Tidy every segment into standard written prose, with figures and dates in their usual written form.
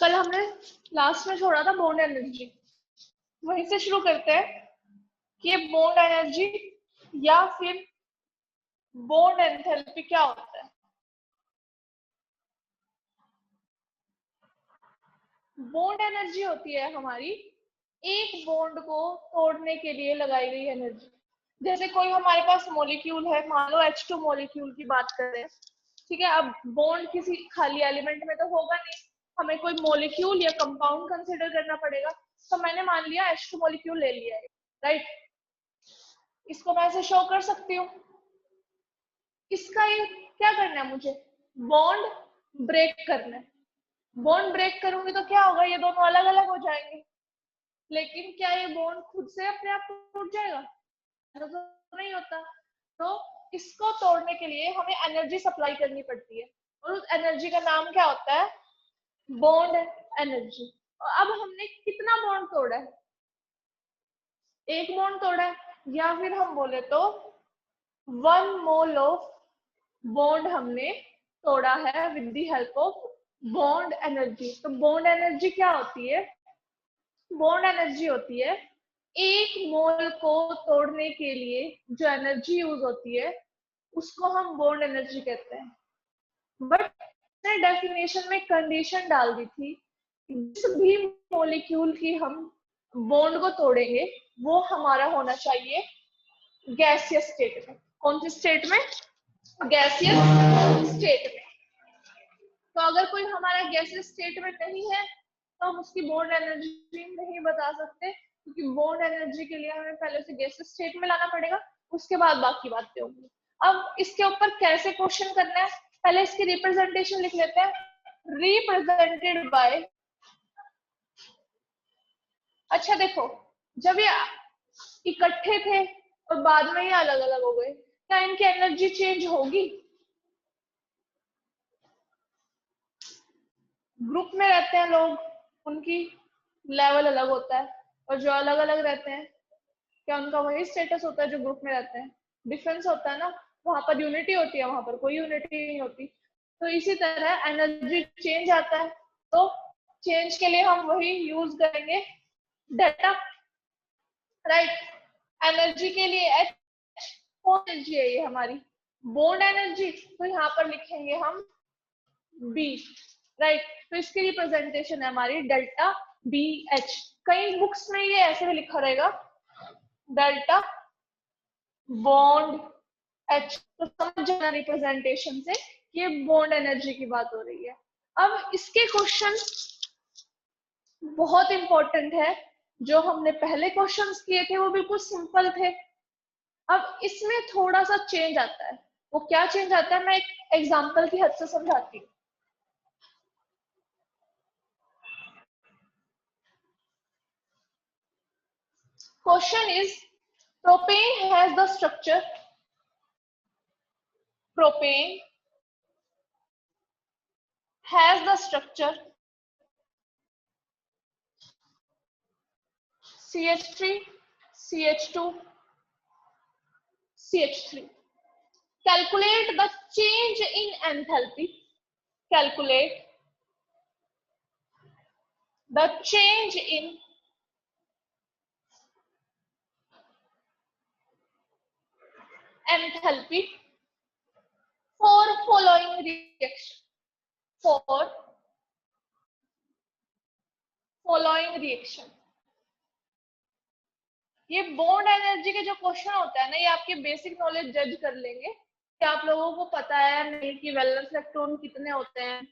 कल हमने लास्ट में छोड़ा था बॉन्ड एनर्जी, वहीं से शुरू करते हैं कि ये बॉन्ड एनर्जी या फिर बॉन्ड एंथैल्पी क्या होता है। बॉन्ड एनर्जी होती है हमारी एक बॉन्ड को तोड़ने के लिए लगाई गई एनर्जी। जैसे कोई हमारे पास मॉलिक्यूल है, मान लो H2 मॉलिक्यूल की बात करें, ठीक है। अब बॉन्ड किसी खाली एलिमेंट में तो होगा नहीं, हमें कोई मॉलिक्यूल या कंपाउंड कंसिडर करना पड़ेगा। तो मैंने मान लिया H2 मॉलिक्यूल ले लिया है, राइट। इसको मैं ऐसे शो कर सकती हूँ। इसका ये क्या करना है, मुझे बॉन्ड ब्रेक करना है। बॉन्ड ब्रेक करूंगी तो क्या होगा, ये दोनों अलग अलग हो जाएंगे। लेकिन क्या ये बॉन्ड खुद से अपने आप टूट जाएगा? ऐसा तो नहीं होता। तो इसको तोड़ने के लिए हमें एनर्जी सप्लाई करनी पड़ती है, और उस एनर्जी का नाम क्या होता है? Bond energy. अब हमने कितना बॉन्ड तोड़ा है? एक बॉन्ड तोड़ा है, या फिर हम बोले तो 1 मोल ऑफ बॉन्ड हमने तोड़ा है with the help of bond energy. तो बॉन्ड एनर्जी क्या होती है? बॉन्ड एनर्जी होती है एक मोल को तोड़ने के लिए जो एनर्जी यूज होती है, उसको हम बॉन्ड एनर्जी कहते हैं। बट डेफिनेशन में कंडीशन डाल दी थी, जिस भी मॉलिक्यूल की हम बॉन्ड को तोड़ेंगे वो हमारा होना चाहिए गैसियस स्टेट में। कौन सी स्टेट में? गैसियस स्टेट में। तो अगर कोई हमारा गैसियस स्टेट में नहीं है तो हम उसकी बॉन्ड एनर्जी नहीं बता सकते, क्योंकि बॉन्ड एनर्जी के लिए हमें पहले से गैसियस स्टेट में लाना पड़ेगा, उसके बाद बाकी बातें होंगी। अब इसके ऊपर कैसे क्वेश्चन करना है, पहले इसकी रिप्रेजेंटेशन लिख लेते हैं। रिप्रेजेंटेड बाय, अच्छा देखो, जब ये इकट्ठे थे और बाद में ये अलग अलग हो गए, क्या इनकी एनर्जी चेंज होगी? ग्रुप में रहते हैं लोग, उनकी लेवल अलग होता है, और जो अलग अलग रहते हैं क्या उनका वही स्टेटस होता है जो ग्रुप में रहते हैं? डिफरेंस होता है ना। वहां पर यूनिटी होती है, वहां पर कोई यूनिटी नहीं होती। तो इसी तरह एनर्जी चेंज आता है, तो चेंज के लिए हम वही यूज करेंगे, डेटा, राइट। एनर्जी के लिए एच, कौन एनर्जी है ये हमारी? Bond energy. तो यहाँ पर लिखेंगे हम बी, राइट। तो इसकी रिप्रेजेंटेशन है हमारी डेल्टा बी एच। कई बुक्स में ये ऐसे भी लिखा रहेगा, डेल्टा बॉन्ड एच। तो समझ जाना रिप्रेजेंटेशन से ये बॉन्ड एनर्जी की बात हो रही है। अब इसके क्वेश्चन बहुत इंपॉर्टेंट है। जो हमने पहले क्वेश्चंस किए थे वो बिल्कुल सिंपल थे, अब इसमें थोड़ा सा चेंज आता है। वो क्या चेंज आता है, मैं एक एग्जांपल की हद से समझाती हूँ। Question is, propane has the structure, propane has the structure CH3 CH2 CH3. Calculate the change in enthalpy. Calculate the change in enthalpy for following reaction. For following reaction. ये बॉन्ड एनर्जी के जो question होता है ना, ये आपके basic knowledge जज कर लेंगे कि आप लोगों को पता है नहीं कि वैलेंस इलेक्ट्रॉन कितने होते हैं,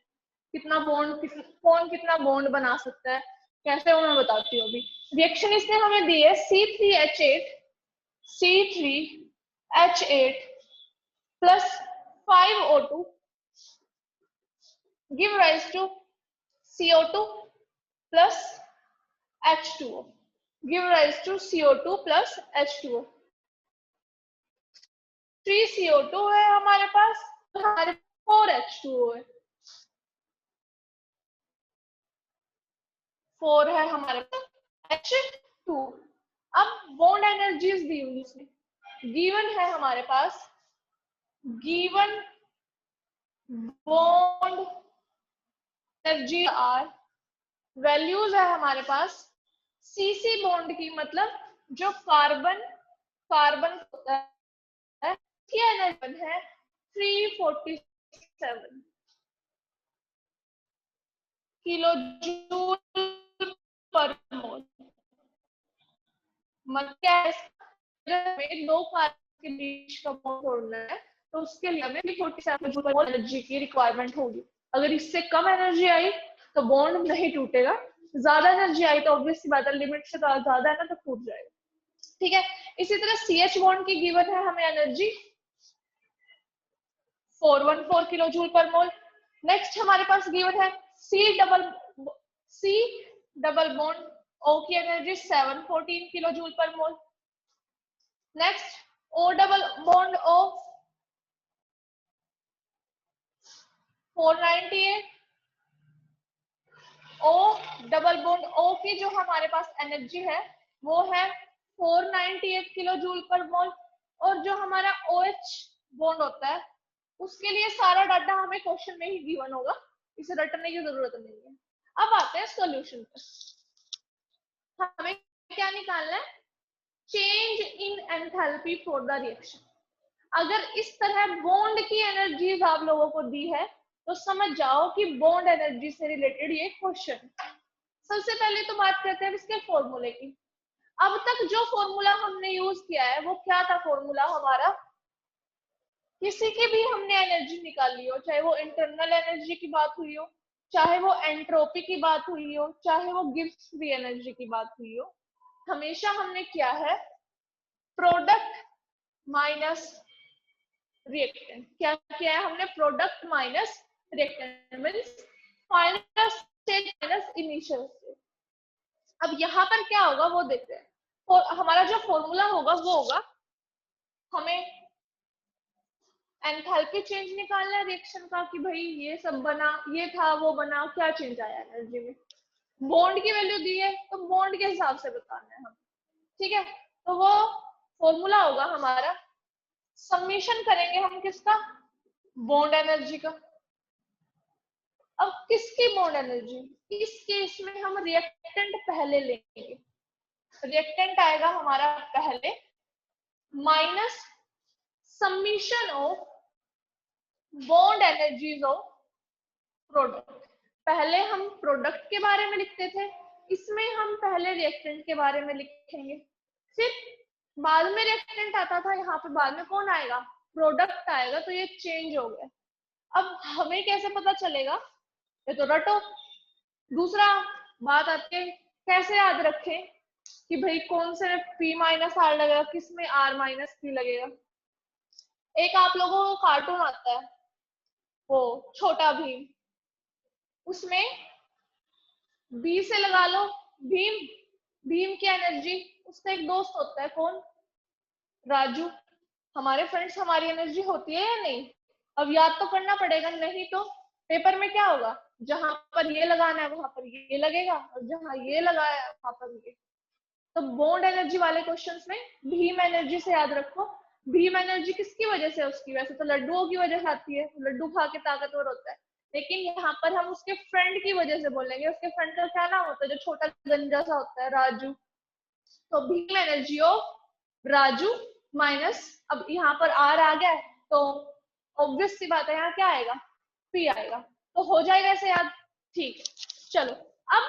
कितना बॉन्ड, कौन कितना बॉन्ड बना सकता है, कैसे वो मैं बताती हूँ अभी। रिएक्शन इसने हमें दी है C3H8 C3H8 plus 5O2 give rise to CO2 plus H2O, give rise to CO2 plus H2O। 3CO2 है हमारे पास, हमारे 4H2O है, 4 है हमारे पास H2। अब बॉन्ड एनर्जीज दी हुई इसमें, गिवन है हमारे पास, given bond energy are values है हमारे पास सीसी बॉन्ड की, मतलब जो कार्बन कार्बन होता है की एनर्जी है 347 किलो जूल पर मोल। मतलब क्या है, हमें दो कार्बन के बीच का बॉन्ड तोड़ना है तो उसके लिए हमें 47 जूल पर मोल एनर्जी की रिक्वायरमेंट होगी। अगर इससे कम एनर्जी आई तो बॉन्ड नहीं टूटेगा, ज्यादा एनर्जी आई तो ऑब्वियस सी बात है लिमिट से ज्यादा है ना तो टूट जाएगा। ठीक है, इसी तरह CH बॉन्ड की गिवन है हमें energy 414 kilo joule per mole. Next हमारे पास गिवन है सी डबल बॉन्ड O की energy 714 kilo joule per mole. Next O double bond O 498, O double bond O की जो हमारे पास एनर्जी है वो है 498 किलो जूल पर मोल। और जो हमारा OH बॉन्ड होता है उसके लिए सारा डाटा हमें क्वेश्चन में ही गिवन होगा, इसे रटने की जरूरत नहीं है। अब आते हैं सॉल्यूशन पर। हमें क्या निकालना है, change in enthalpy for the reaction. अगर इस तरह बॉन्ड की एनर्जीज आप लोगों को दी है तो समझ जाओ कि बॉन्ड एनर्जी से रिलेटेड ये क्वेश्चन। सबसे पहले तो बात करते हैं इसके फॉर्मूले की। अब तक जो फॉर्मूला हमने यूज किया है वो क्या था फॉर्मूला हमारा, किसी की भी हमने एनर्जी निकाली हो, चाहे वो इंटरनल एनर्जी की बात हुई हो, चाहे वो एंट्रोपी की बात हुई हो, चाहे वो गिब्स फ्री एनर्जी की बात हुई हो, हमेशा हमने किया है प्रोडक्ट माइनस रिएक्टेंट। क्या किया है हमने, product minus reactant means final stage minus initial stage. अब यहाँ पर क्या होगा वो देखते हैं। और हमारा जो फॉर्मूला होगा वो होगा, हमें एंथैल्पी चेंज निकालना है रिएक्शन का कि भाई ये सब बना, ये था वो बना, क्या चेंज आया एनर्जी में। बॉन्ड की वैल्यू दी है तो बॉन्ड के हिसाब से बताना है हम। ठीक है, तो वो फॉर्मूला होगा हमारा, समीशन करेंगे हम किसका, बॉन्ड एनर्जी का। अब किसकी बॉन्ड एनर्जी, इस केस में हम रिएक्टेंट पहले लेंगे, रिएक्टेंट आएगा हमारा पहले minus summation of bond energies of product. पहले हम प्रोडक्ट के बारे में लिखते थे, इसमें हम पहले रिएक्टेंट के बारे में लिखेंगे, फिर बाद में रिएक्टेंट आता था, यहाँ पे बाद में कौन आएगा, प्रोडक्ट आएगा। तो ये चेंज हो गया। अब हमें कैसे पता चलेगा, ये तो रटो। दूसरा बात आती है कैसे याद रखें कि भाई कौन से P माइनस R लगेगा, किस में R माइनस P लगेगा। एक आप लोगों को कार्टून आता है वो छोटा भीम, उसमें बी से लगा लो भीम, भीम की एनर्जी, उसका एक दोस्त होता है कौन, राजू। हमारे फ्रेंड्स हमारी एनर्जी होती है या नहीं, अब याद तो करना पड़ेगा, नहीं तो पेपर में क्या होगा, जहां पर ये लगाना है वहां पर ये लगेगा और जहां ये लगाया है वहां पर ये। तो बॉन्ड एनर्जी वाले क्वेश्चंस में भीम एनर्जी से याद रखो। भीम एनर्जी किसकी वजह से, उसकी वैसे तो लड्डुओं की वजह से आती है, लड्डू खा के ताकतवर होता है, लेकिन यहाँ पर हम उसके फ्रेंड की वजह से बोलेंगे। उसके फ्रेंड का क्या नाम होता है, जो छोटा गंजा सा होता है, राजू। तो भीम एनर्जी ऑफ राजू माइनस, अब यहाँ पर आर आ गया तो ऑब्वियस सी बात है यहाँ क्या आएगा, पी आएगा। तो हो जाएगा ऐसे याद, ठीक है। चलो अब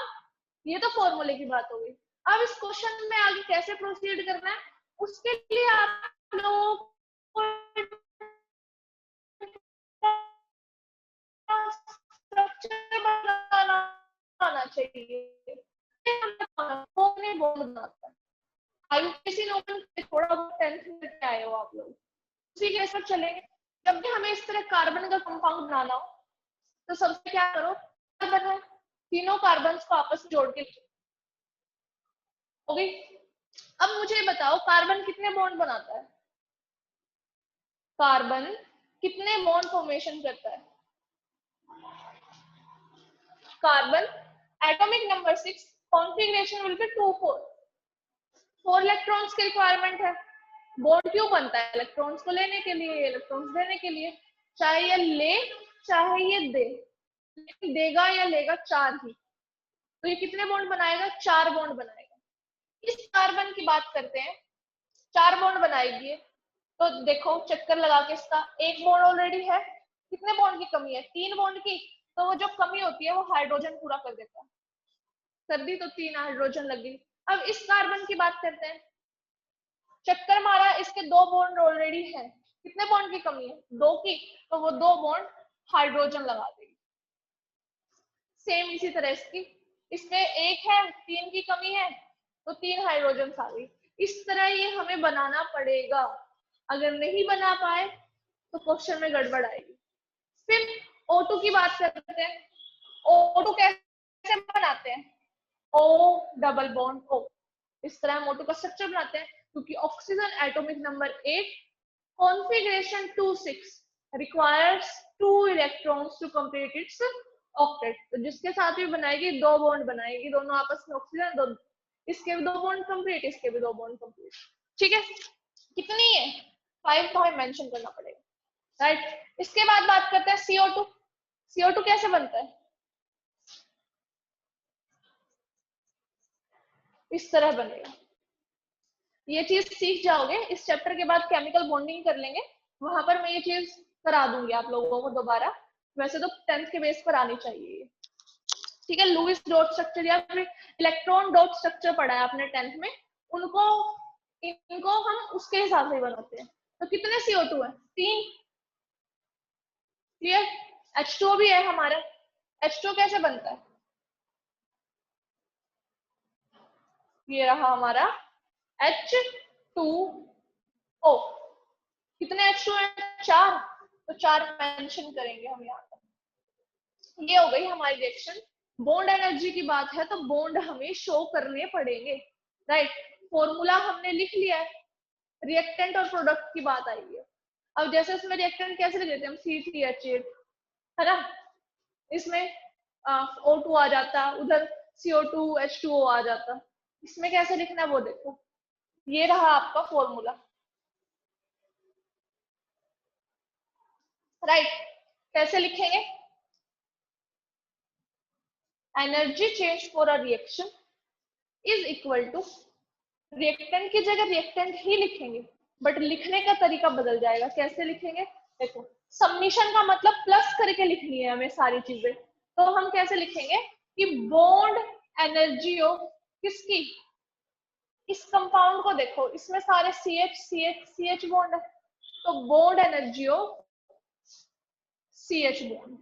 ये तो फॉर्मूले की बात हो गई। अब इस क्वेश्चन में आगे कैसे प्रोसीड करना है, उसके लिए आप लोगों को स्ट्रक्चर बनाना आना चाहिए। आईयूपीएसी नोबल थोड़ा बहुत 10th में आए हो आप लोग, उसी के साथ चलेंगे। जब भी हमें इस तरह कार्बन का कंपाउंड बनाना हो तो सबसे क्या करो, कार्बन है, तीनों कार्बन को आपस में जोड़ के हो गई। अब मुझे बताओ कार्बन कितने बॉन्ड बनाता है, कार्बन कितने बॉन्ड फॉर्मेशन करता है, carbon atomic number 6 configuration will be 2 4 4 electrons की रिक्वायरमेंट है। बॉन्ड क्यों बनता है, इलेक्ट्रॉन्स को लेने के लिए, इलेक्ट्रॉन्स देने के लिए, चाहे ये ले चाहे ये दे, लेकिन देगा या लेगा 4 ही। तो ये कितने बॉन्ड बनाएगा? 4 बॉन्ड बनाएगा। इस कार्बन की बात करते हैं, 4 बॉन्ड बनाएगी। तो देखो चक्कर लगा के इसका एक बॉन्ड ऑलरेडी है, कितने बॉन्ड की कमी है? 3 बॉन्ड की। तो वो जो कमी होती है वो हाइड्रोजन पूरा कर देता है, कर दी तो 3 हाइड्रोजन लगी। अब इस कार्बन की बात करते हैं, चक्कर मारा, इसके 2 बॉन्ड ऑलरेडी है, कितने बॉन्ड की कमी है? 2 की। तो वो 2 बॉन्ड हाइड्रोजन लगा देगी। सेम इसी तरह इसमें 1 है, 3 की कमी है, तो 3 हाइड्रोजन आ गई। इस तरह ये हमें बनाना पड़ेगा, अगर नहीं बना पाए तो क्वेश्चन में गड़बड़ आएगी। फिर O2 की बात करते हैं। O2 कैसे बनाते हैं? O डबल बॉन्ड O, इस तरह हम O2 का स्ट्रक्चर बनाते हैं, क्योंकि oxygen atomic number 8 configuration 2,6 requires 2 electrons to complete its octet। तो जिसके साथ भी बनाएगी 2 बॉन्ड बनाएगी, दोनों आपस में ऑक्सीजन, दोनों इसके भी 2 बॉन्ड कंप्लीट, इसके भी 2 बॉन्ड कंप्लीट। ठीक है, कितनी है? 5 को हमें मेंशन करना पड़ेगा, राइट। इसके बाद बात करते हैं CO2। CO2 कैसे बनता है? इस तरह बनेगा। ये चीज सीख जाओगे, इस चैप्टर के बाद केमिकल बॉन्डिंग कर लेंगे, वहां पर मैं ये चीज करा दूंगी आप लोगों को दोबारा। वैसे तो 10th के बेस पर आनी चाहिए, ठीक है। लुईस डॉट स्ट्रक्चर या फिर इलेक्ट्रॉन डॉट स्ट्रक्चर पढ़ा है आपने 10th में, उनको इनको हम उसके हिसाब से बनाते हैं। तो कितने CO2 है? 3। क्लियर? H2O भी है हमारा। H2O कैसे बनता है? ये रहा हमारा H2O। कितने H2O है? 4। तो 4 मेंशन करेंगे हम यहाँ पर। ये हो गई हमारी रिएक्शन। बॉन्ड एनर्जी की बात है तो बॉन्ड हमें शो करने पड़ेंगे, राइट। फॉर्मूला हमने लिख लिया है, रिएक्टेंट और प्रोडक्ट की बात आई है। अब जैसे इसमें रिएक्टेंट कैसे लिख देते हैं हम? C3H8, है ना। इसमें O2 आ जाता, उधर CO2 H2O आ जाता। इसमें कैसे लिखना है वो देखो, ये रहा आपका फॉर्मूला, राइट। कैसे लिखेंगे? Energy change for a reaction is equal to, reactant की जगह रिएक्टेंट ही लिखेंगे, बट लिखने का तरीका बदल जाएगा। कैसे लिखेंगे? देखो, सबमिशन का मतलब प्लस करके लिखनी है हमें सारी चीजें। तो हम कैसे लिखेंगे कि बॉन्ड एनर्जी ऑफ किसकी, इस कंपाउंड को देखो, इसमें सारे CH बॉन्ड है, तो bond energy of CH bond.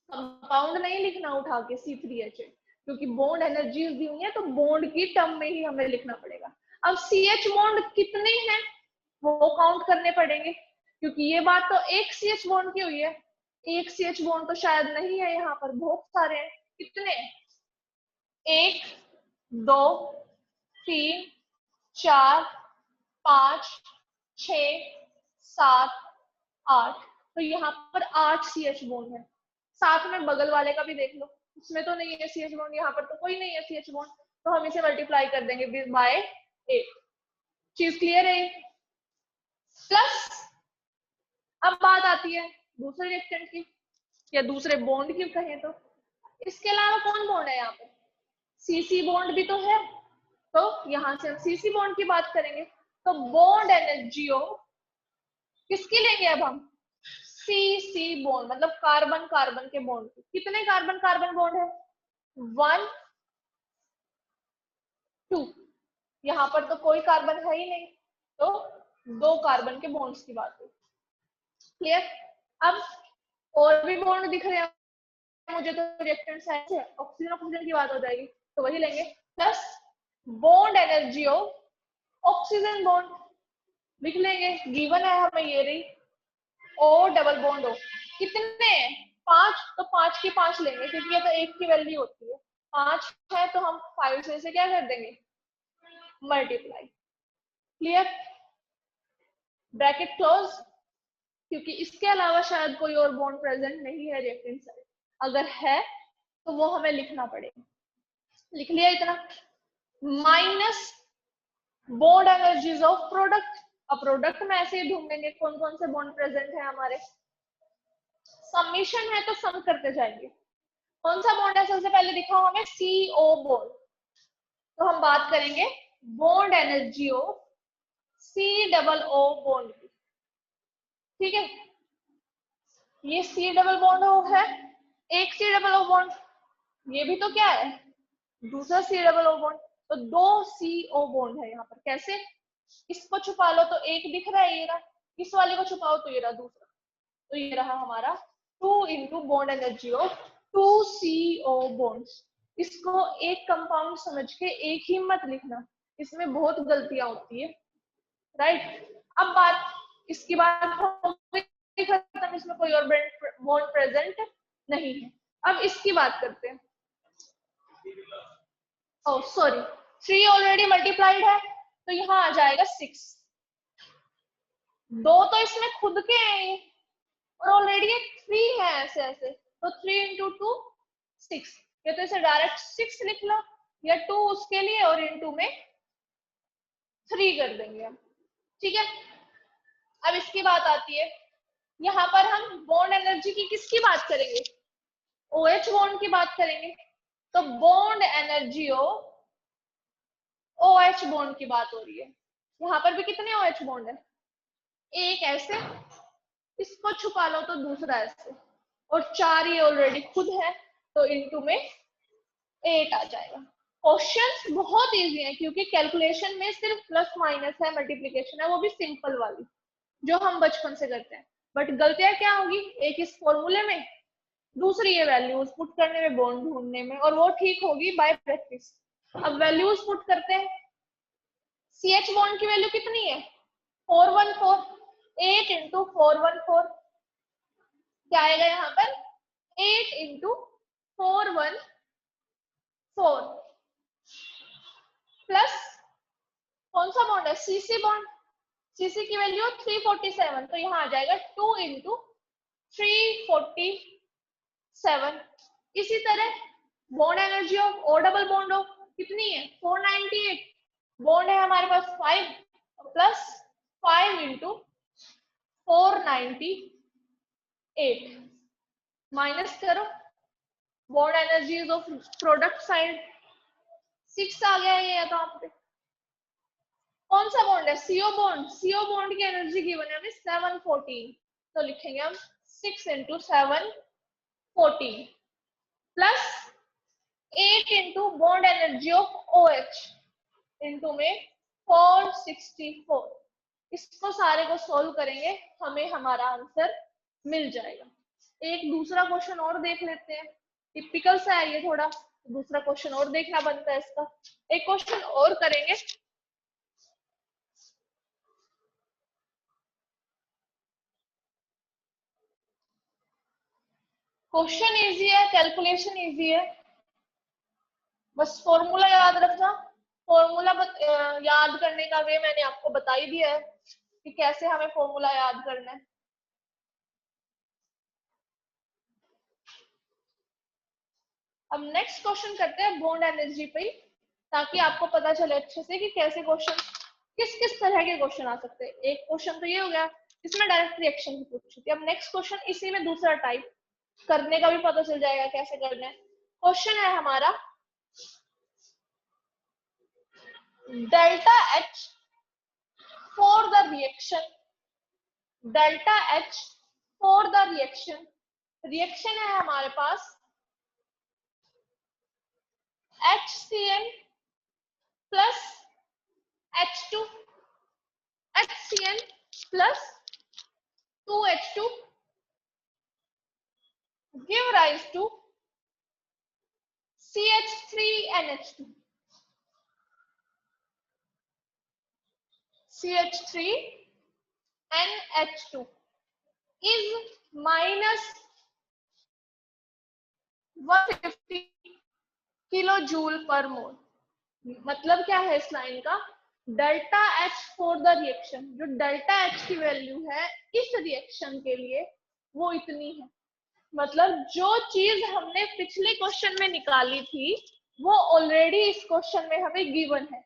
Compound नहीं लिखना उठा के C3H8, क्योंकि बॉन्ड एनर्जीज दी हुई है तो बॉन्ड की टर्म में ही हमें लिखना पड़ेगा। अब CH बॉन्ड कितने हैं वो काउंट करने पड़ेंगे, क्योंकि ये बात तो एक CH बॉन्ड की हुई है, एक CH बॉन्ड तो शायद नहीं है, यहाँ पर बहुत सारे हैं। कितने? 1 2 3 4 5 6 7 8। तो यहाँ पर 8 CH बॉन्ड है। साथ में बगल वाले का भी देख लो, उसमें तो नहीं है CH बॉन्ड, यहाँ पर तो कोई नहीं है CH बॉन्ड, तो हम इसे मल्टीप्लाई कर देंगे बाय 8। चीज क्लियर है? प्लस अब बात आती है दूसरे रिएक्टेंट की या दूसरे बॉन्ड की कहें तो, इसके अलावा कौन बॉन्ड है यहाँ पर? CC बॉन्ड भी तो है। तो यहाँ से हम CC बॉन्ड की बात करेंगे, तो बॉन्ड एनर्जी किसकी लेंगे अब हम? CC बॉन्ड, मतलब कार्बन कार्बन के बॉन्ड। कितने कार्बन कार्बन बॉन्ड है? 1 2। यहाँ पर तो कोई कार्बन है ही नहीं, तो 2 कार्बन के बॉन्ड्स की बात है। क्लियर? अब और भी बॉन्ड दिख रहे हैं मुझे, तो रिएक्टेंट साइड से ऑक्सीजन ऑक्सीजन की बात हो जाएगी, तो वही लेंगे। Plus bond energy of oxygen bond लिख लेंगे, गिवन है हमें ये रही, O डबल बॉन्ड O। कितने? 5। तो 5 की 5 लेंगे, क्योंकि ये तो 1 की वैल्यू होती है। 5 है तो हम 5 से इसे क्या कर देंगे? मल्टीप्लाई। क्लियर? ब्रैकेट क्लोज, क्योंकि इसके अलावा शायद कोई और बॉन्ड प्रेजेंट नहीं है रिएक्टेंट साइड, अगर है तो वो हमें लिखना पड़ेगा। लिख लिया इतना। Minus bond energies of product. अब प्रोडक्ट में ऐसे ही ढूंढेंगे कौन कौन से बॉन्ड प्रेजेंट है हमारे। समीशन है तो सम करते जाएंगे, कौन सा बॉन्ड है सबसे पहले दिखाओ हमें, CO बॉन्ड। तो हम बात करेंगे bond energy of COO bond की, ठीक है। ये C डबल बॉन्ड है, एक C डबल O बॉन्ड, ये भी तो क्या है, दूसरा C डबल O बॉन्ड। तो दो CO बॉन्ड है यहाँ पर। कैसे, इसको छुपा लो तो एक दिख रहा है, ये रहा, इस वाले को छुपाओ तो ये रहा दूसरा, तो ये रहा हमारा 2 into bond energy of 2 CO bonds. इसको एक कंपाउंड समझ के एक ही मत लिखना, इसमें बहुत गलतियां होती है, राइट। अब बात इसकी बात हो गई खत्म, इसमें कोई और बॉन्ड प्रेजेंट नहीं है। अब इसकी बात करते हैं। ओह सॉरी, 3 ऑलरेडी मल्टीप्लाइड है तो यहाँ आ जाएगा 6। दो तो इसमें खुद के हैं और ऑलरेडी ये 3 है, ऐसे ऐसे, तो 3 इंटू 2 6। या तो इसे डायरेक्ट 6 लिख लो, या 2 उसके लिए और इंटू में 3 कर देंगे हम, ठीक है। अब इसकी बात आती है, यहाँ पर हम बॉन्ड एनर्जी की किसकी बात करेंगे, OH बॉन्ड की बात करेंगे। तो bond energy of OH bond की बात हो रही है। यहाँ पर भी कितने OH बॉन्ड है, एक ऐसे, इसको छुपा लो तो दूसरा ऐसे, और 4 ये ऑलरेडी खुद है तो इनटू में 8 आ जाएगा। क्वेश्चंस बहुत इजी है क्योंकि कैलकुलेशन में सिर्फ प्लस माइनस है, मल्टीप्लिकेशन है, वो भी सिंपल वाली जो हम बचपन से करते हैं। बट गलतियां क्या होगी, एक इस फॉर्मूले में, दूसरी ये वैल्यूज पुट करने में, बॉन्ड ढूंढने में, और वो ठीक होगी बाय प्रैक्टिस। अब वैल्यूज पुट करते हैं। CH बॉन्ड की वैल्यू कितनी है, 414, 8 इंटू 414, क्या आएगा यहाँ पर, 8 इंटू 414 प्लस कौन सा बॉन्ड है, CC बॉन्ड, CC की वैल्यू 347, तो यहाँ आ जाएगा 2 इंटू 347। इसी तरह bond energy of O double bond of कितनी है, 498, बॉन्ड है हमारे पास 5 प्लस 5 इंटू 498, माइनस करो, bond energy of product side 6 आ गया ये यहाँ पे। कौन सा बॉन्ड है, CO बॉन्ड, CO बॉन्ड की एनर्जी गिवन है हमें 714, तो लिखेंगे हम 6 into 714 plus 8 into bond energy of OH into में 464। इसको सारे को सोल्व करेंगे, हमें हमारा आंसर मिल जाएगा। एक दूसरा क्वेश्चन और देख लेते हैं, टिपिकल सा है ये थोड़ा, दूसरा क्वेश्चन और देखना बनता है इसका। एक क्वेश्चन और करेंगे। क्वेश्चन इजी है, कैलकुलेशन इजी है, बस फॉर्मूला याद रखना। फॉर्मूला याद करने का वे मैंने आपको बता ही दिया है कि कैसे हमें फॉर्मूला याद करना है। अब नेक्स्ट क्वेश्चन करते हैं बॉन्ड एनर्जी पे, ताकि आपको पता चले अच्छे से कि कैसे क्वेश्चन, किस किस तरह के क्वेश्चन आ सकते हैं। एक क्वेश्चन तो ये हो गया, इसमें डायरेक्ट रिएक्शन की पूछी थी। अब नेक्स्ट क्वेश्चन इसी में दूसरा टाइप करने का भी पता चल जाएगा कैसे करना है। क्वेश्चन है हमारा, delta H for the reaction, delta H for the reaction, reaction है हमारे पास HCl plus H2, HCl plus 2H2 give rise to CH3NH2, CH3NH2 is minus 150 kilo joule per mole. मतलब क्या है इस लाइन का, delta H for the reaction, जो delta H की वैल्यू है इस रिएक्शन के लिए वो इतनी है। मतलब जो चीज हमने पिछले क्वेश्चन में निकाली थी वो ऑलरेडी इस क्वेश्चन में हमें गिवन है।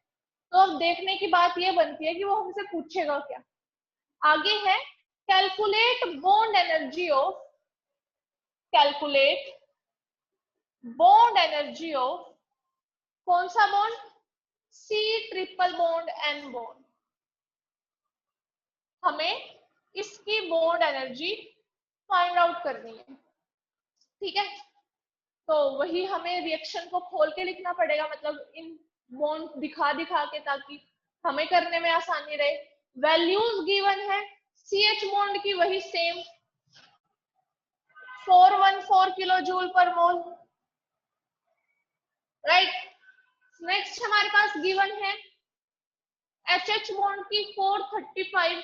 तो अब देखने की बात ये बनती है कि वो हमसे पूछेगा क्या। आगे है calculate bond energy of, calculate bond energy of कौन सा bond, C triple bond N bond, हमें इसकी बॉन्ड एनर्जी फाइंड आउट करनी है। ठीक है, तो वही हमें रिएक्शन को खोल के लिखना पड़ेगा, मतलब इन बॉन्ड दिखा दिखा के, ताकि हमें करने में आसानी रहे। वैल्यूज गिवन है, CH बॉन्ड की वही सेम 414 किलो जूल पर मोल, राइट। नेक्स्ट हमारे पास गिवन है HH बॉन्ड की 435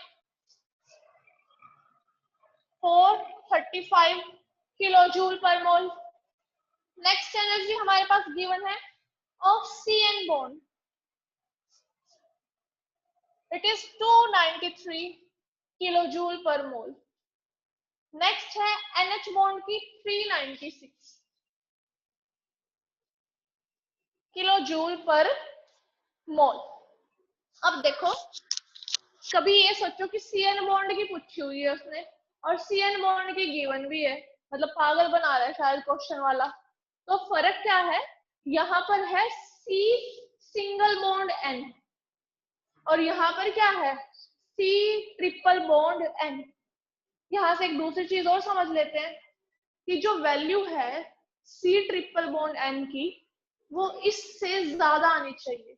kilo joule per mole. Next energy हमारे पास गिवन है of CN bond, it is 293 kilo joule per mole. Next है NH बॉन्ड की 396 किलो जूल पर मोल। अब देखो, कभी ये सोचो कि CN बॉन्ड की पूछी हुई है उसने और CN बॉन्ड की गिवन भी है, मतलब पागल बना रहा है शायद क्वेश्चन वाला। तो फर्क क्या है, यहाँ पर है C सिंगल बॉन्ड N और यहाँ पर क्या है C ट्रिपल बॉन्ड N। यहाँ से एक दूसरी चीज और समझ लेते हैं कि जो वैल्यू है C ट्रिपल बॉन्ड N की, वो इससे ज्यादा आनी चाहिए,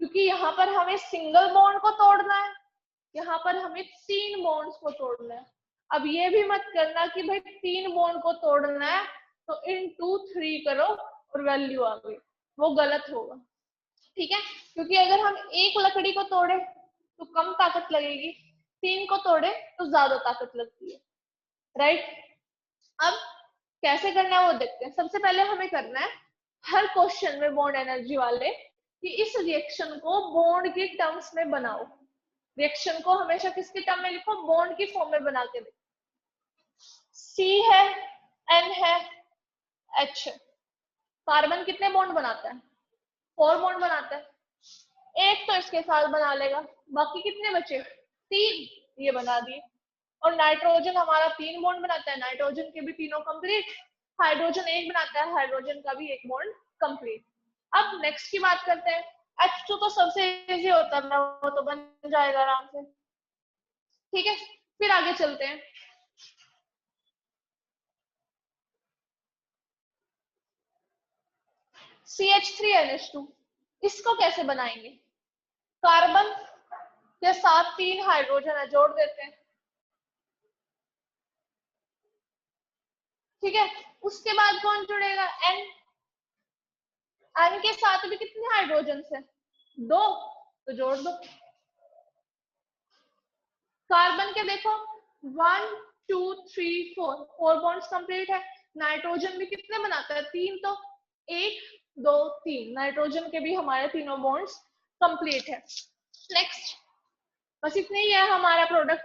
क्योंकि यहाँ पर हमें सिंगल बॉन्ड को तोड़ना है, यहाँ पर हमें 3 बॉन्ड्स को तोड़ना है। अब ये भी मत करना कि भाई 3 बॉन्ड को तोड़ना है तो इनटू 3 करो और वैल्यू आ गई, वो गलत होगा। ठीक है, क्योंकि अगर हम एक लकड़ी को तोड़े तो कम ताकत लगेगी, 3 को तोड़े तो ज्यादा ताकत लगती है, राइट। अब कैसे करना है वो देखते हैं। सबसे पहले हमें करना है हर क्वेश्चन में बॉन्ड एनर्जी वाले कि इस रिएक्शन को बॉन्ड के टर्म्स में बनाओ। रिएक्शन को हमेशा किसके टर्म में लिखो, बॉन्ड की फॉर्म में बना के देखो। C है, N है, H है। कार्बन कितने बॉन्ड बनाता है, 4 बॉन्ड बनाता है। एक तो इसके साथ बना लेगा, बाकी कितने बचे, 3, ये बना दिए। और नाइट्रोजन हमारा 3 बॉन्ड बनाता है, नाइट्रोजन के भी तीनों कंप्लीट। हाइड्रोजन एक बनाता है, हाइड्रोजन का भी एक बॉन्ड कंप्लीट। अब नेक्स्ट की बात करते हैं। H2 तो सबसे इजी होता है, वो तो बन जाएगा आराम से। ठीक है, फिर आगे चलते हैं। CH3NH2 इसको कैसे बनाएंगे, कार्बन के साथ 3 हाइड्रोजन है, जोड़ देते हैं। ठीक है, उसके बाद कौन जुड़ेगा, N। N के साथ भी कितने हाइड्रोजन है, 2, तो जोड़ दो। कार्बन के देखो 1 2 3 4 बॉन्ड्स कंप्लीट है। नाइट्रोजन भी कितने बनाता है, 3, तो 1 2 3, नाइट्रोजन के भी हमारे तीनों बॉन्ड्स कंप्लीट है। नेक्स्ट, बस इतने ही है हमारा प्रोडक्ट,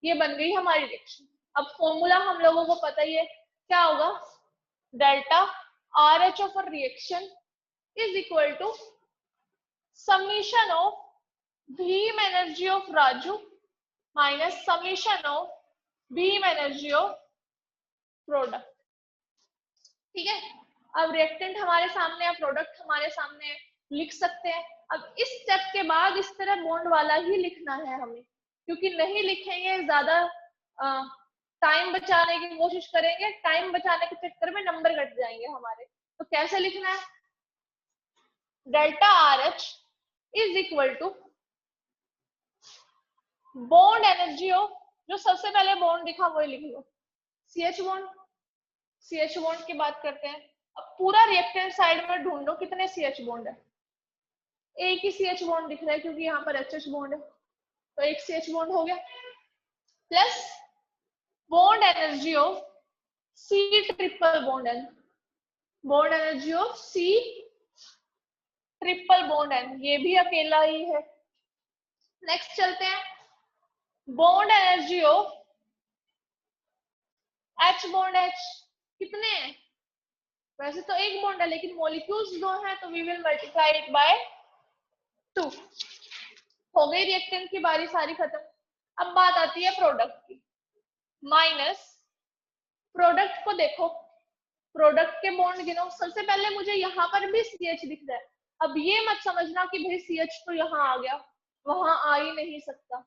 ये बन गई हमारी रिएक्शन। अब फॉर्मूला हम लोगों को पता ही है, क्या होगा, delta RH of a reaction is equal to summation of beam energy of राजू minus summation of beam energy of product. ठीक है, अब रिएक्टेंट हमारे सामने है, प्रोडक्ट हमारे सामने है, लिख सकते हैं। अब इस स्टेप के बाद इस तरह बॉन्ड वाला ही लिखना है हमें, क्योंकि नहीं लिखेंगे ज्यादा टाइम बचाने की कोशिश करेंगे, टाइम बचाने के चक्कर में नंबर कट जाएंगे हमारे। तो कैसे लिखना है, delta RH is equal to bond energy of, जो सबसे पहले बॉन्ड दिखा वही लिख लो, CH बॉन्ड। CH बॉन्ड की बात करते हैं। अब पूरा रिएक्टेंट साइड में ढूंढो कितने CH बॉन्ड है, एक ही CH बॉन्ड दिख रहा है क्योंकि यहाँ पर HH बॉन्ड है, तो एक CH बॉन्ड हो गया, plus bond energy of C triple bond N, bond energy of C triple bond N, ये भी अकेला ही है। नेक्स्ट चलते हैं, bond energy of H bond H कितने हैं, वैसे तो एक बॉन्ड है लेकिन मॉलिक्यूल्स 2 हैं, तो we will multiply it by 2। हो गई रिएक्टेंट की बारी सारी खत्म। अब बात आती है प्रोडक्ट की, माइनस प्रोडक्ट को देखो, प्रोडक्ट के बॉन्ड गिनो। सबसे पहले मुझे यहाँ पर भी CH दिख रहा है। अब ये मत समझना कि भाई CH तो यहाँ आ गया, वहां आ ही नहीं सकता।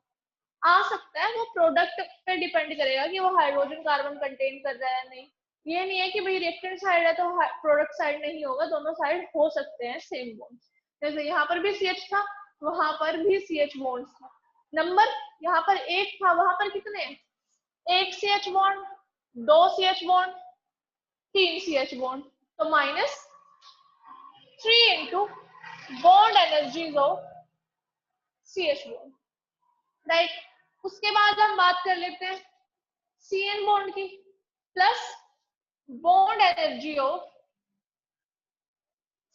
आ सकता है, वो प्रोडक्ट पे डिपेंड करेगा कि वो हाइड्रोजन कार्बन कंटेन कर रहा है नहीं। ये नहीं है कि भाई रिएक्टेंट साइड है तो प्रोडक्ट साइड नहीं होगा, दोनों साइड हो सकते हैं सेम बॉन्ड। जैसे यहाँ पर भी CH था, वहां पर भी CH बॉन्ड था। नंबर यहाँ पर 1 था, वहां पर कितने? 1 CH bond, 2 CH bond, 3 CH bond, तो -3 into bond energies of CH bond, right. उसके बाद हम बात कर लेते हैं CN बॉन्ड की, plus bond energy of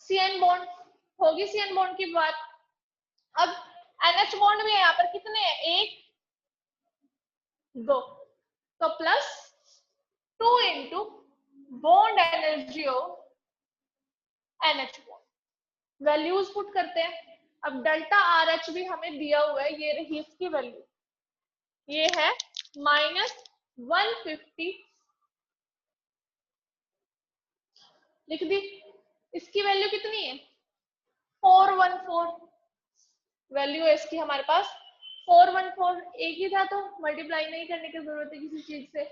CN bond. होगी CN बॉन्ड की बात। अब NH बॉन्ड भी है यहाँ पर, कितने हैं? 1 2, तो +2 into bond energy of NH bond. Values put करते हैं। अब डेल्टा RH भी हमें दिया हुआ है, ये रही इसकी वैल्यू, ये है -150, लिख दी। इसकी वैल्यू कितनी है? 414 वैल्यू है इसकी हमारे पास, 414। एक ही था तो मल्टीप्लाई नहीं करने की जरूरत है किसी चीज से।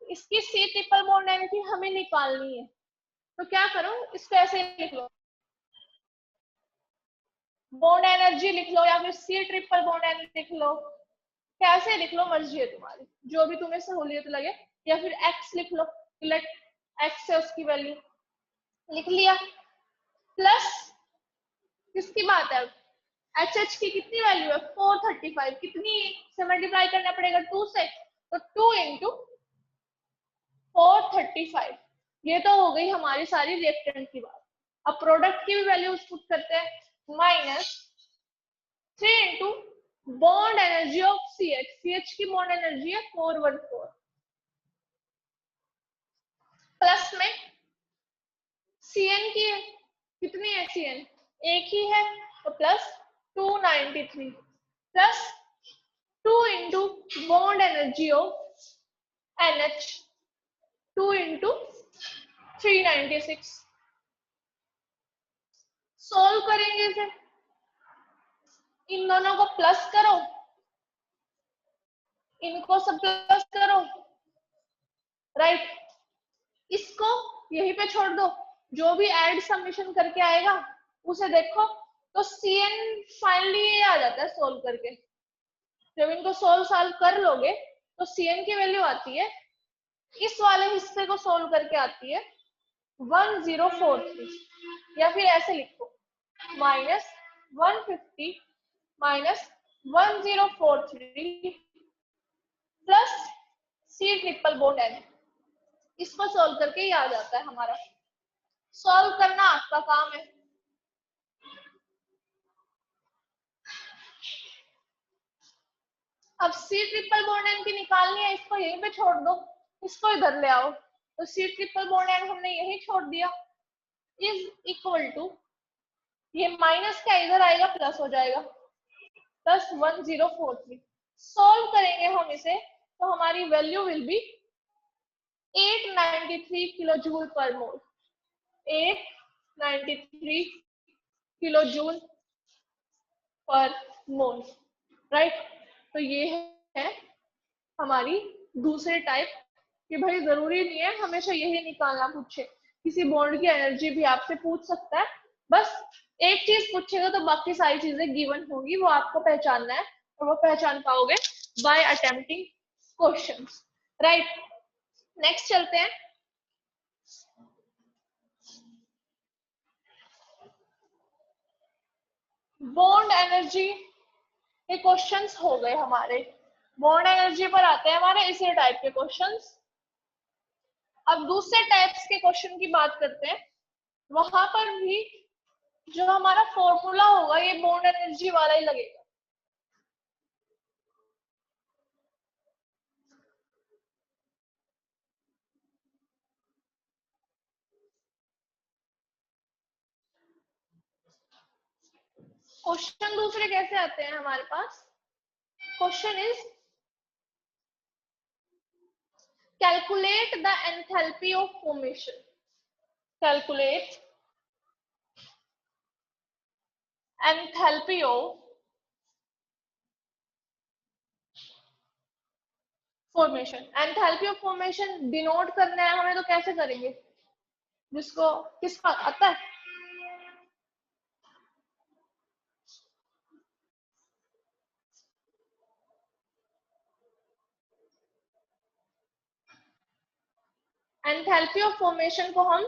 इसकी C ट्रिपल बॉन्ड एनर्जी हमें निकालनी है, तो क्या करो, इसको ऐसे लिख लो, बॉन्ड एनर्जी लिख लो या फिर C ट्रिपल बॉन्ड एनर्जी लिख लो, कैसे लिख लो मर्जी है तुम्हारी, जो भी तुम्हें सहूलियत लगे। या फिर X लिख लो, लेट X है उसकी वैल्यू, लिख लिया। प्लस किसकी बात है? HH की कितनी वैल्यू है? 435। कितनी से मल्टीप्लाई करना पड़ेगा? 2 से, तो 2 इंटू 435। ये तो हो गई हमारी सारी रिएक्टेंट की बात। अब प्रोडक्ट की भी वैल्यूज पुट करते हैं, -3 into bond energy of CH। CH की बॉन्ड एनर्जी है 414, प्लस में CN की कितनी है? CN एक ही है, तो +293, plus 2 into bond energy of NH, 2 into 396। Solve करेंगे इसे, इन दोनों को प्लस करो, इनको सब प्लस करो, राइट। इसको यहीं पे छोड़ दो, जो भी ऐड समेशन करके आएगा उसे देखो, तो CN फाइनली ये आ जाता है सोल्व करके। जब इनको सोल्व कर लोगे तो CN की वैल्यू आती है, इस वाले हिस्से को सोल्व करके आती है 1043, या फिर ऐसे लिखो -150 -1043 plus C triple bond N। इसको सोल्व करके ये आ जाता है हमारा। सॉल्व करना आपका काम है। अब C ट्रिपल बॉन्ड N की निकालनी है, इसको यहीं पे छोड़ दो, इसको इधर ले आओ, तो C ट्रिपल बॉन्ड N हमने यहीं छोड़ दिया, इज इक्वल टू, ये माइनस का इधर आएगा प्लस हो जाएगा, +1043। सॉल्व करेंगे हम इसे तो हमारी value will be 893 kilo joule per mole, 893 kilo joule per mole, right. तो ये है हमारी दूसरे टाइप, कि भाई जरूरी नहीं है हमेशा यही निकालना पूछे, किसी बॉन्ड की एनर्जी भी आपसे पूछ सकता है, बस एक चीज पूछेगा तो बाकी सारी चीजें गिवन होंगी, वो आपको पहचानना है, और वो पहचान पाओगे by attempting questions, right. Next चलते हैं। बॉन्ड एनर्जी के क्वेश्चंस हो गए हमारे, बॉन्ड एनर्जी पर आते हैं हमारे इसी टाइप के क्वेश्चंस। अब दूसरे टाइप्स के क्वेश्चन की बात करते हैं, वहां पर भी जो हमारा फॉर्मूला होगा ये बॉन्ड एनर्जी वाला ही लगेगा। क्वेश्चन दूसरे कैसे आते हैं हमारे पास? Question is calculate the enthalpy of formation. Calculate enthalpy of formation. Enthalpy of formation denote करना है हमें तो कैसे करेंगे, जिसको किसका आता है? एंथैल्पी ऑफ फॉर्मेशन को हम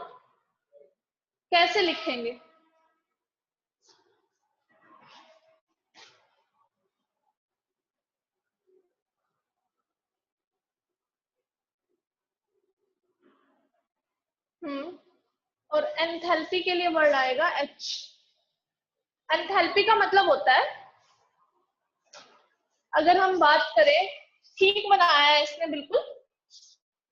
कैसे लिखेंगे? और एंथैल्पी के लिए वर्ड आएगा एच। एंथैल्पी का मतलब होता है, अगर हम बात करें, ठीक बनाया है इसने बिल्कुल,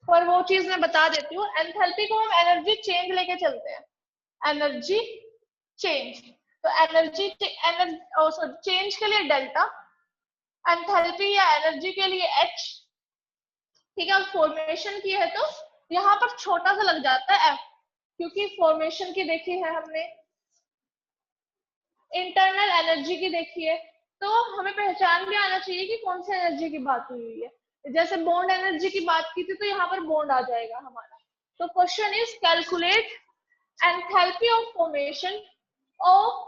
पर वो चीज मैं बता देती हूँ। एंथैल्पी को हम एनर्जी चेंज लेके चलते हैं, एनर्जी चेंज। तो एनर्जी चेंज के लिए डेल्टा, एंथैल्पी या एनर्जी के लिए एच। ठीक है, फॉर्मेशन की है तो यहाँ पर छोटा सा लग जाता है एफ, क्योंकि फॉर्मेशन की देखी है हमने, इंटरनल एनर्जी की देखी है, तो हमें पहचान भी आना चाहिए कि कौन सी एनर्जी की बात हुई है। जैसे बॉन्ड एनर्जी की बात की थी तो यहाँ पर बॉन्ड आ जाएगा हमारा। तो question is calculate enthalpy of formation of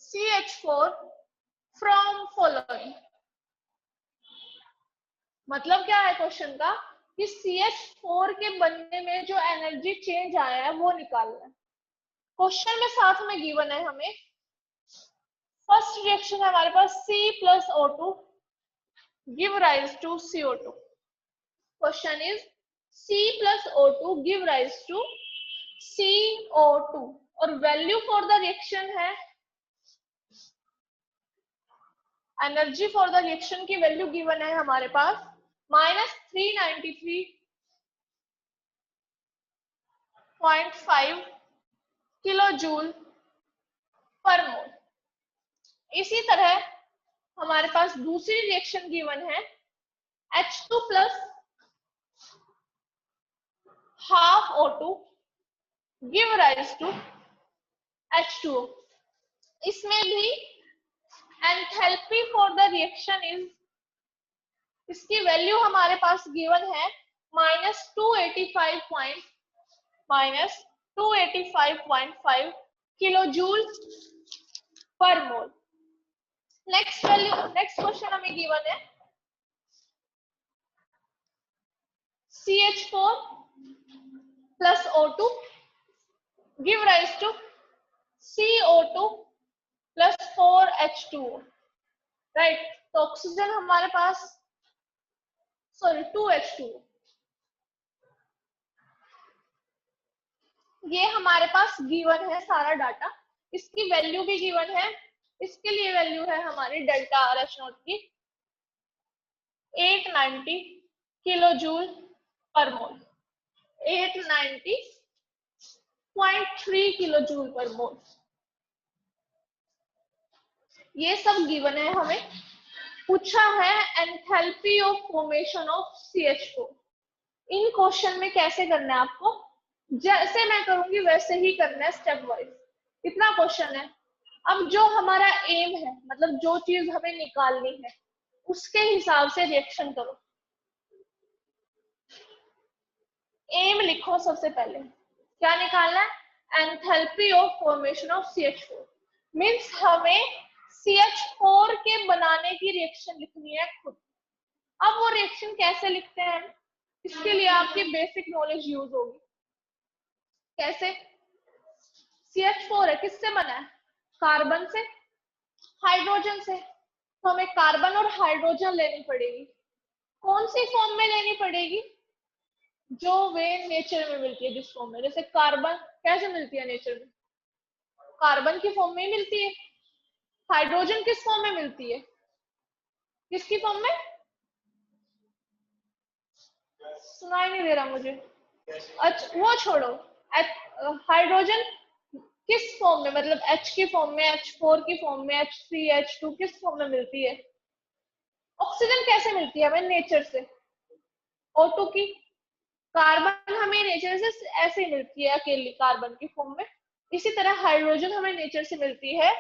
CH4 from following. मतलब क्या है क्वेश्चन का, कि CH4 के बनने में जो एनर्जी चेंज आया है वो निकालना है। क्वेश्चन में साथ में गिवन है हमें, फर्स्ट रिएक्शन है हमारे पास C plus O2 give rise to CO2। Question is C plus O2 give rise to CO2 और वैल्यू फॉर द रिएक्शन है, एनर्जी फॉर द रिएक्शन की वैल्यू गिवन है हमारे पास -393.5 किलो जूल पर मोल। इसी तरह हमारे पास दूसरी रिएक्शन गिवन है H2 plus half O2 give rise to H2O। इसमें भी enthalpy for the reaction is, इसकी वैल्यू हमारे पास गिवन है -285.5 kilo joule per mole. Next value, next question हमें गिवन है CH4 plus O2 give rise to CO2 plus 4H2O, right. तो oxygen हमारे पास, सॉरी 2H2O, ये हमारे पास गिवन है सारा डाटा, इसकी वैल्यू भी गिवन है। इसके लिए वैल्यू है हमारी डेल्टा आर एच नॉट की 890 किलो जूल पर मोल, 890.3 किलो जूल पर मोल। ये सब गिवन है हमें। पूछा है enthalpy of formation of CH4। In question में कैसे करना है आपको, जैसे मैं करूंगी वैसे ही करना है, स्टेप वाइज। इतना क्वेश्चन है। अब जो हमारा एम है, मतलब जो चीज हमें निकालनी है, उसके हिसाब से रिएक्शन करो। एम लिखो सबसे पहले, क्या निकालना है, enthalpy of formation of CH4। Means हमें CH4 के बनाने की रिएक्शन लिखनी है खुद। अब वो रिएक्शन कैसे लिखते हैं, इसके लिए आपकी बेसिक नॉलेज यूज होगी। कैसे, CH4 है, किससे बना है, कार्बन से, हाइड्रोजन से। तो हमें कार्बन और हाइड्रोजन लेनी पड़ेगी। कौन सी फॉर्म में लेनी पड़ेगी, जो वे नेचर में मिलती है जिस फॉर्म में। जैसे कार्बन कैसे मिलती है नेचर में, कार्बन की फॉर्म में मिलती है। हाइड्रोजन किस फॉर्म में मिलती है, किसकी फॉर्म में, सुनाई नहीं दे रहा मुझे। अच्छा वो छोड़ो, हाइड्रोजन किस फॉर्म में, मतलब H की फॉर्म में, H4 की फॉर्म में, H3 H2 किस फॉर्म में मिलती है। ऑक्सीजन कैसे मिलती है हमें नेचर से, O2 की कार्बन हमें नेचर से ऐसे मिलती है अकेली कार्बन की फॉर्म में, इसी तरह हाइड्रोजन हमें नेचर से मिलती है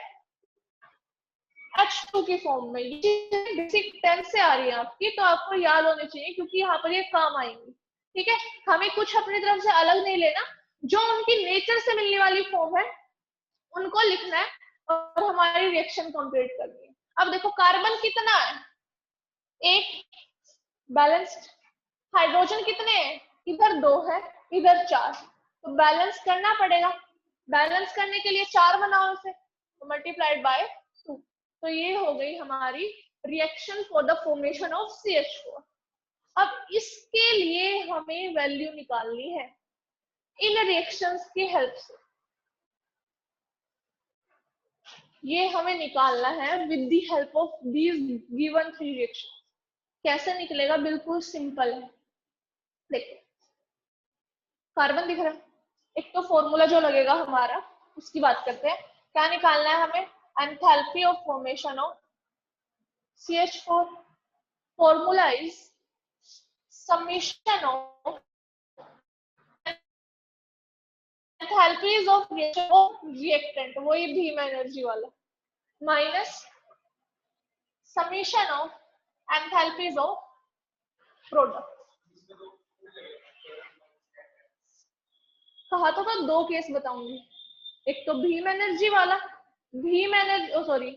H2 की फॉर्म में। ये बेसिक 10 से आ रही है आपकी, तो आपको याद होने चाहिए क्योंकि यहाँ पर ये काम आएंगी। ठीक है, हमें कुछ अपनी तरफ से अलग नहीं लेना, जो उनकी नेचर से मिलने वाली फॉर्म है उनको लिखना है और हमारी रिएक्शन कंप्लीट करनी है। अब देखो कार्बन कितना है, एक बैलेंस्ड। हाइड्रोजन कितने हैं, इधर 2 है इधर 4, तो बैलेंस करना पड़ेगा। बैलेंस करने के लिए 4 बनाओ इसे, तो मल्टीप्लाइड बाय 2। तो ये हो गई हमारी reaction for the formation of CH4। अब इसके लिए हमें वैल्यू निकालनी है इन रिएक्शंस की हेल्प से। ये हमें निकालना है with the help of these given 3 reaction. कैसे निकलेगा, बिल्कुल सिंपल है। देखो कार्बन दिख रहा है, एक तो फॉर्मूला जो लगेगा हमारा उसकी बात करते हैं। क्या निकालना है हमें, enthalpy of formation of CH4। Formula is summation of enthalpies of reactant, वही भीम एनर्जी वाला, minus summation of enthalpies of product. कहा तो मैं 2 केस बताऊंगी, एक तो भीम एनर्जी वाला, Bhim energy sorry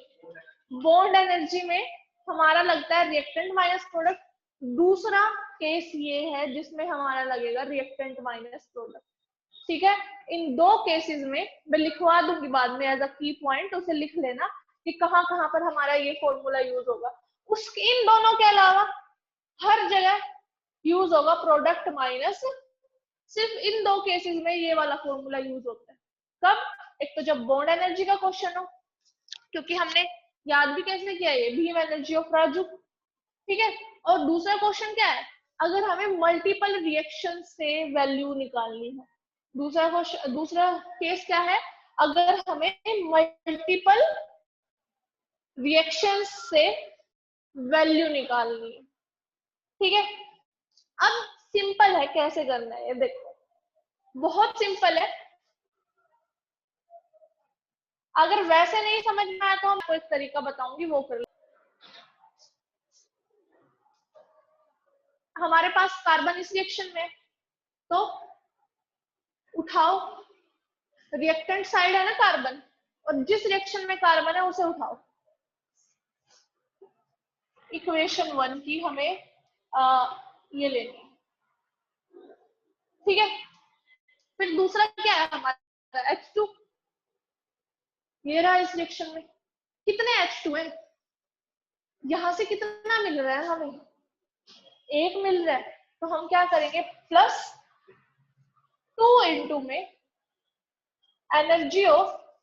bond energy में हमारा लगता है रिएक्टेंट माइनस प्रोडक्ट। दूसरा केस ये है जिसमें हमारा लगेगा रिएक्टेंट माइनस प्रोडक्ट। ठीक है, इन 2 केसेस में मैं लिखवा दूंगी बाद में एज अ की पॉइंट, उसे लिख लेना कि कहाँ कहाँ पर हमारा ये फॉर्मूला यूज होगा। उसके इन दोनों के अलावा हर जगह यूज होगा प्रोडक्ट माइनस। सिर्फ इन 2 केसेस में ये वाला फॉर्मूला यूज होता है। कब, एक तो जब बॉन्ड एनर्जी का क्वेश्चन हो, क्योंकि हमने याद भी कैसे किया ये भीम एनर्जी ऑफ राजू। ठीक है, और दूसरा क्वेश्चन क्या है, अगर हमें मल्टीपल रिएक्शन से वैल्यू निकालनी है। दूसरा केस क्या है, अगर हमें मल्टीपल रिएक्शन से वैल्यू निकालनी है। ठीक है, अब सिंपल है कैसे करना है, देखो बहुत सिंपल है। अगर वैसे नहीं समझ में आया तो मैं एक तरीका बताऊंगी, वो कर लो। हमारे पास कार्बन इस रिएक्शन में, तो उठाओ, रिएक्टेंट साइड है ना कार्बन, और जिस रिएक्शन में कार्बन है उसे उठाओ। इक्वेशन 1 की हमें ये लेनी है। ठीक है, फिर दूसरा क्या है हमारा H2, ये रहा इस रिएक्शन में। कितने H2 है, यहां से कितना मिल रहा है हमें, 1 मिल रहा है, तो हम क्या करेंगे प्लस 2 इंटू में एनर्जी ऑफ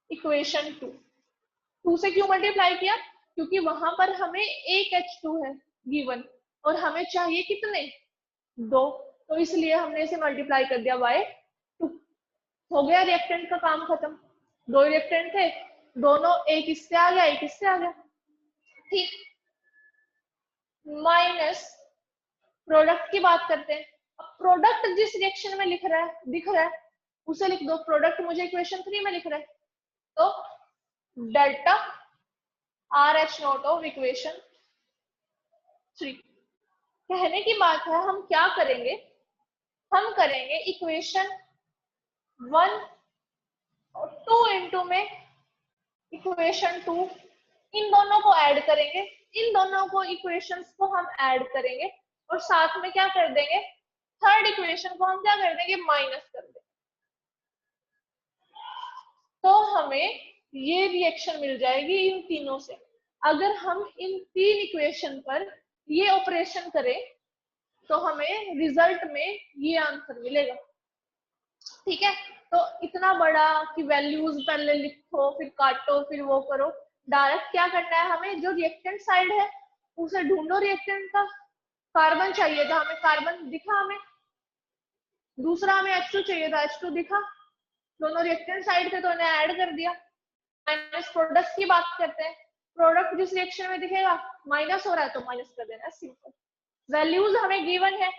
इक्वेशन 2 से क्यों मल्टीप्लाई किया, क्योंकि वहां पर हमें एक H2 है गिवन और हमें चाहिए कितने, 2, तो इसलिए हमने इसे मल्टीप्लाई कर दिया बाय 2। हो गया रिएक्टेंट का काम खत्म। 2 रिएक्टेंट थे, दोनों एक इससे आ गया एक इससे आ गया। ठीक, माइनस प्रोडक्ट की बात करते हैं। अब प्रोडक्ट जिस रिएक्शन में लिख रहा है दिख रहा है उसे लिख दो। प्रोडक्ट मुझे इक्वेशन 3 में लिख रहा है, तो डेल्टा RH0 ऑफ इक्वेशन 3। कहने की बात है हम क्या करेंगे, हम करेंगे इक्वेशन 1 और 2 इंटू में इक्वेशन 2, इन दोनों को ऐड करेंगे, इन दोनों को इक्वेशंस को हम ऐड करेंगे और साथ में क्या कर देंगे, थर्ड इक्वेशन को हम क्या कर देंगे, माइनस कर देंगे। तो हमें ये रिएक्शन मिल जाएगी इन तीनों से। अगर हम इन 3 इक्वेशन पर ये ऑपरेशन करें तो हमें रिजल्ट में ये आंसर मिलेगा। ठीक है, तो इतना बड़ा कि वैल्यूज पहले लिखो फिर काटो फिर वो करो, डायरेक्ट क्या करना है, हमें जो रिएक्टेंट साइड है उसे ढूंढो। रिएक्टेंट का कार्बन चाहिए था हमें, कार्बन दिखा हमें, दूसरा हमें H2 चाहिए था, H2 दिखा, दोनों रिएक्टेंट साइड थे तो इन्हें ऐड कर दिया। माइनस प्रोडक्ट की बात करते हैं, प्रोडक्ट जिस रिएक्शन में दिखेगा माइनस हो रहा है तो माइनस कर देना, सिंपल। वैल्यूज हमें गिवन है,